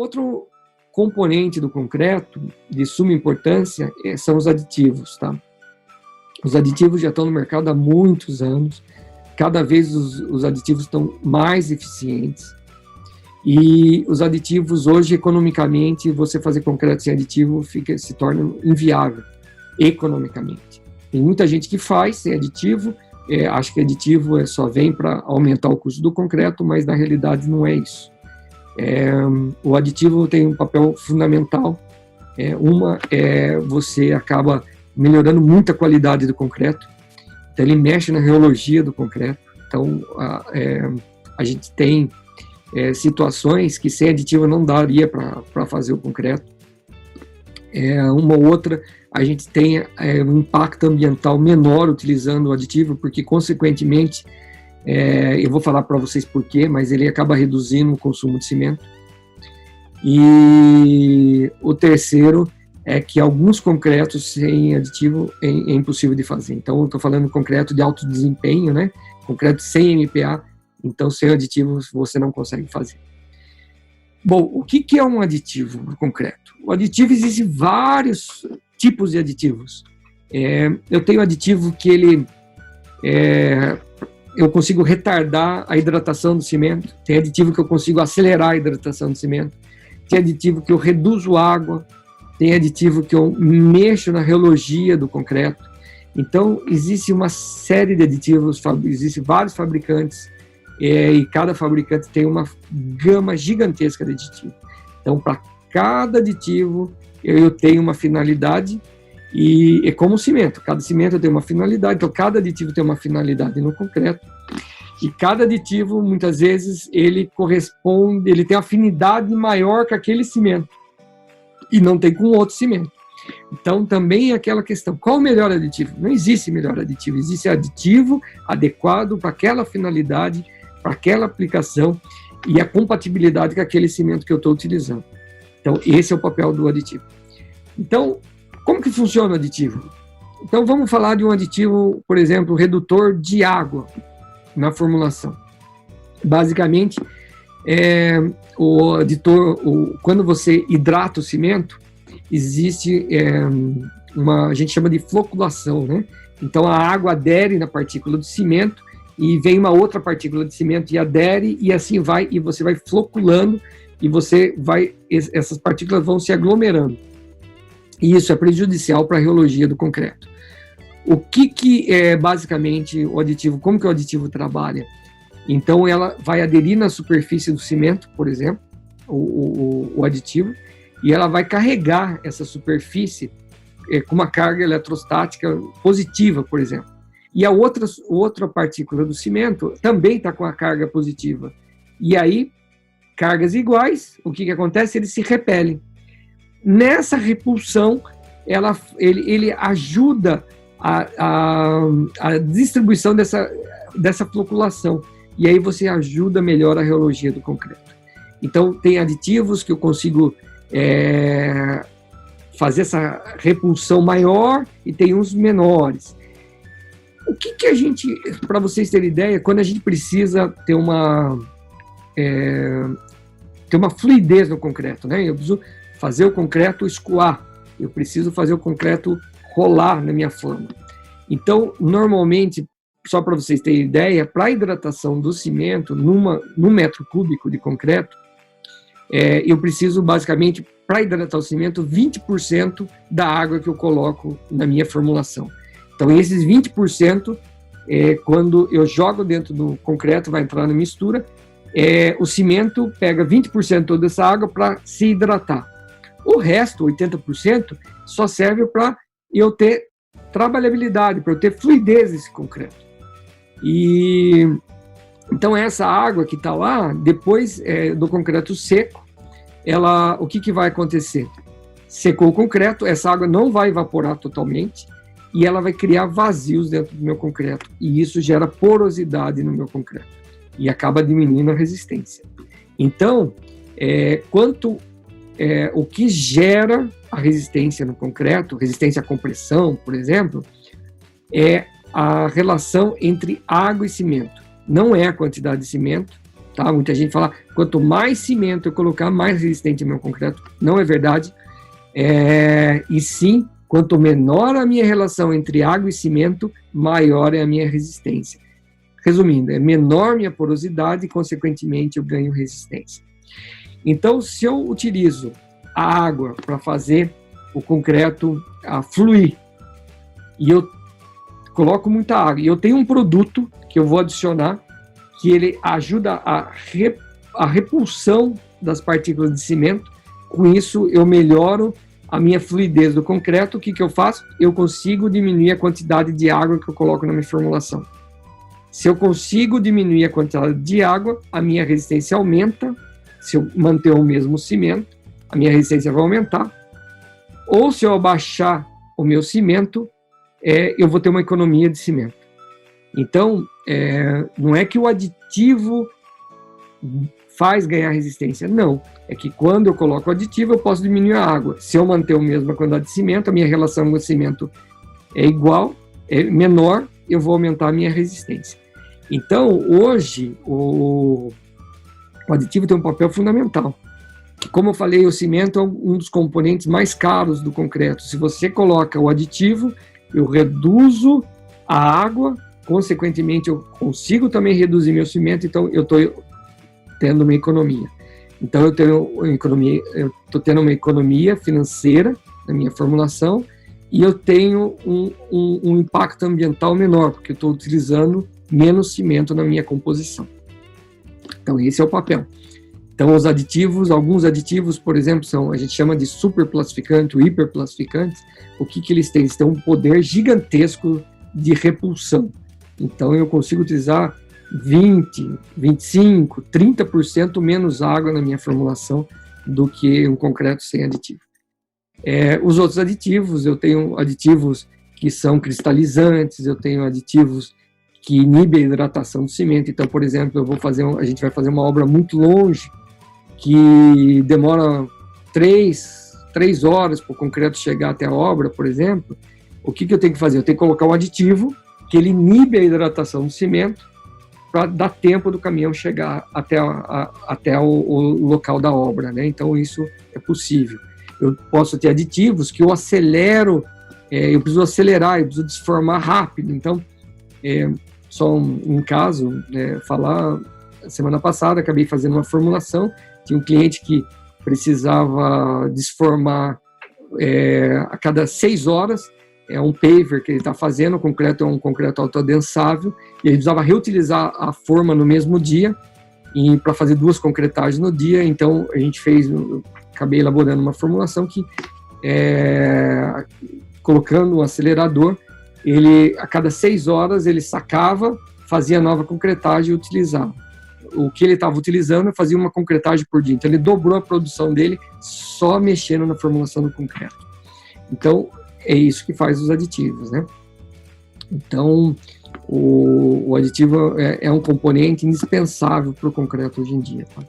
outro componente do concreto de suma importância são os aditivos, tá? Os aditivos já estão no mercado há muitos anos, cada vez os aditivos estão mais eficientes, e os aditivos hoje, economicamente, você fazer concreto sem aditivo se torna inviável, economicamente. Tem muita gente que faz sem aditivo, acho que aditivo só vem para aumentar o custo do concreto, mas na realidade não é isso. O aditivo tem um papel fundamental. Você acaba melhorando muito a qualidade do concreto, então ele mexe na reologia do concreto. Então a gente tem situações que sem aditivo não daria para fazer o concreto. Uma ou outra, a gente tem um impacto ambiental menor utilizando o aditivo, porque consequentemente, eu vou falar para vocês por quê, mas ele acaba reduzindo o consumo de cimento. E o terceiro é que alguns concretos sem aditivo é impossível de fazer. Então, eu estou falando de concreto de alto desempenho, né? Concreto sem MPA, então sem aditivo você não consegue fazer. Bom, o que é um aditivo no concreto? O aditivo, existem vários tipos de aditivos. Eu tenho aditivo que eu consigo retardar a hidratação do cimento, tem aditivo que eu consigo acelerar a hidratação do cimento, tem aditivo que eu reduzo água, tem aditivo que eu mexo na reologia do concreto. Então, existe uma série de aditivos, existem vários fabricantes, e cada fabricante tem uma gama gigantesca de aditivo. Então, para cada aditivo, eu tenho uma finalidade, e é como o cimento, cada cimento tem uma finalidade, então cada aditivo tem uma finalidade no concreto, e cada aditivo, muitas vezes, ele tem afinidade maior com aquele cimento, e não tem com outro cimento. Então, também é aquela questão, qual o melhor aditivo? Não existe melhor aditivo, existe aditivo adequado para aquela finalidade, para aquela aplicação, e a compatibilidade com aquele cimento que eu estou utilizando. Então, esse é o papel do aditivo. Então, como que funciona o aditivo? Então, vamos falar de um aditivo, por exemplo, redutor de água na formulação. Basicamente, quando você hidrata o cimento, existe a gente chama de floculação, né? Então, a água adere na partícula do cimento e vem uma outra partícula de cimento e adere, e assim vai, e você vai floculando, e essas partículas vão se aglomerando. E isso é prejudicial para a reologia do concreto. O que é basicamente o aditivo? Como que o aditivo trabalha? Então, ela vai aderir na superfície do cimento, por exemplo, o aditivo, e ela vai carregar essa superfície com uma carga eletrostática positiva, por exemplo. E a outra partícula do cimento também está com a carga positiva. E aí, cargas iguais, o que acontece? Eles se repelem. Nessa repulsão, ele ajuda a distribuição dessa floculação. E aí você ajuda melhor a reologia do concreto. Então, tem aditivos que eu consigo fazer essa repulsão maior, e tem uns menores. O que a gente, para vocês terem ideia, quando a gente precisa ter uma fluidez no concreto, né? Eu preciso fazer o concreto escoar, eu preciso fazer o concreto rolar na minha forma. Então, normalmente, só para vocês terem ideia, para a hidratação do cimento, num metro cúbico de concreto, eu preciso, basicamente, para hidratar o cimento, 20% da água que eu coloco na minha formulação. Então, esses 20%, quando eu jogo dentro do concreto, vai entrar na mistura, o cimento pega 20% toda essa água para se hidratar. O resto, 80%, só serve para eu ter trabalhabilidade, para eu ter fluidez nesse concreto. E então, essa água que está lá, depois do concreto seco, o que vai acontecer? Secou o concreto, essa água não vai evaporar totalmente, e ela vai criar vazios dentro do meu concreto, e isso gera porosidade no meu concreto, e acaba diminuindo a resistência. Então, o que gera a resistência no concreto, resistência à compressão, por exemplo, é a relação entre água e cimento. Não é a quantidade de cimento, tá? Muita gente fala, quanto mais cimento eu colocar, mais resistente é meu concreto. Não é verdade. E sim, quanto menor a minha relação entre água e cimento, maior é a minha resistência. Resumindo, é menor minha porosidade e, consequentemente, eu ganho resistência. Então, se eu utilizo a água para fazer o concreto fluir, e eu coloco muita água, e eu tenho um produto que eu vou adicionar, que ele ajuda a repulsão das partículas de cimento. Com isso, eu melhoro a minha fluidez do concreto. O que eu faço? Eu consigo diminuir a quantidade de água que eu coloco na minha formulação. Se eu consigo diminuir a quantidade de água, a minha resistência aumenta. Se eu manter o mesmo cimento, a minha resistência vai aumentar. Ou se eu abaixar o meu cimento, eu vou ter uma economia de cimento. Então, não é que o aditivo faz ganhar resistência, não. É que quando eu coloco o aditivo, eu posso diminuir a água. Se eu manter a mesma quantidade de cimento, a minha relação com o cimento é igual, é menor, eu vou aumentar a minha resistência. Então, hoje, o aditivo tem um papel fundamental. Como eu falei, o cimento é um dos componentes mais caros do concreto. Se você coloca o aditivo, eu reduzo a água, consequentemente eu consigo também reduzir meu cimento, então eu estou tendo uma economia. Então eu estou tendo uma economia financeira na minha formulação e eu tenho um impacto ambiental menor, porque eu estou utilizando menos cimento na minha composição. Então esse é o papel. Então os aditivos, alguns aditivos, por exemplo, a gente chama de superplastificante ou hiperplastificantes. O que eles têm? Eles têm um poder gigantesco de repulsão. Então eu consigo utilizar 20, 25, 30% menos água na minha formulação do que um concreto sem aditivo. Os outros aditivos, eu tenho aditivos que são cristalizantes, eu tenho aditivos que inibem a hidratação do cimento. Então, por exemplo, a gente vai fazer uma obra muito longe, que demora 3 horas para o concreto chegar até a obra, por exemplo. O que eu tenho que fazer? Eu tenho que colocar um aditivo que ele inibe a hidratação do cimento para dar tempo do caminhão chegar até o local da obra, né? Então, isso é possível. Eu posso ter aditivos que eu acelero, eu preciso acelerar, eu preciso desformar rápido. Então, só um caso, falar, semana passada, acabei fazendo uma formulação, tinha um cliente que precisava desformar a cada 6 horas, um paver que ele está fazendo, o concreto é um concreto autoadensável, e ele precisava reutilizar a forma no mesmo dia, para fazer 2 concretagens no dia. Então a gente acabei elaborando uma formulação que, colocando um acelerador, ele a cada 6 horas ele sacava, fazia nova concretagem e utilizava. O que ele estava utilizando, fazia uma concretagem por dia. Então ele dobrou a produção dele só mexendo na formulação do concreto. Então é isso que faz os aditivos, né? Então o aditivo é um componente indispensável para o concreto hoje em dia, tá?